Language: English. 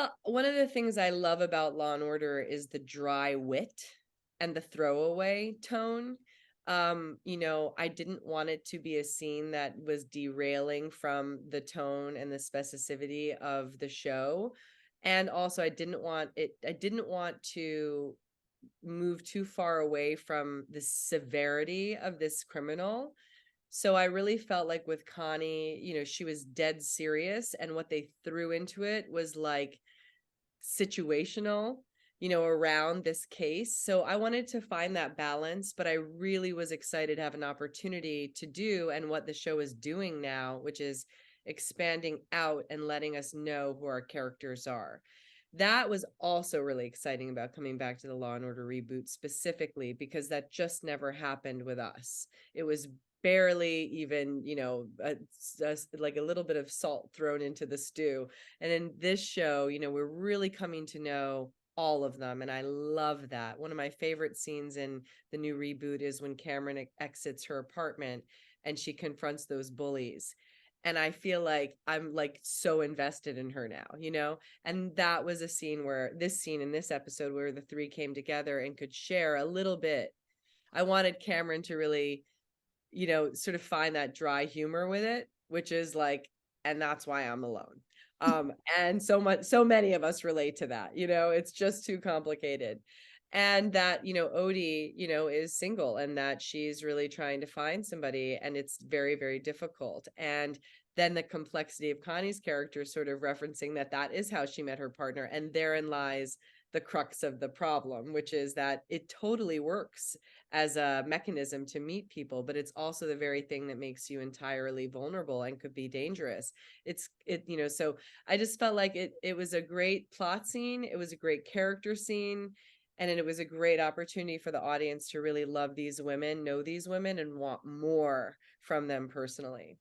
Well, one of the things I love about Law and Order is the dry wit and the throwaway tone. I didn't want it to be a scene that was derailing from the tone and the specificity of the show. And also I didn't want to move too far away from the severity of this criminal. So I really felt like with Connie, she was dead serious, and what they threw into it was like situational, around this case. So I wanted to find that balance, but I really was excited to have an opportunity to do and what the show is doing now, which is expanding out and letting us know who our characters are. That was also really exciting about coming back to the Law and Order reboot specifically because that just never happened with us. It was barely even, like a little bit of salt thrown into the stew. And in this show, we're really coming to know all of them. And I love that. One of my favorite scenes in the new reboot is when Cameron exits her apartment and she confronts those bullies. And I feel like I'm like so invested in her now. And that was a scene where this scene in this episode where the three came together and could share a little bit. I wanted Cameron to really, sort of find that dry humor with it, which is like, and that's why I'm alone. And so many of us relate to that, it's just too complicated. And that, Odie, is single and that she's really trying to find somebody and it's very, very difficult. And then the complexity of Connie's character sort of referencing that is how she met her partner. And therein lies the crux of the problem, which is that it totally works as a mechanism to meet people, but it's also the very thing that makes you entirely vulnerable and could be dangerous. So I just felt like it was a great plot scene, it was a great character scene, and it was a great opportunity for the audience to really love these women, know these women, and want more from them personally.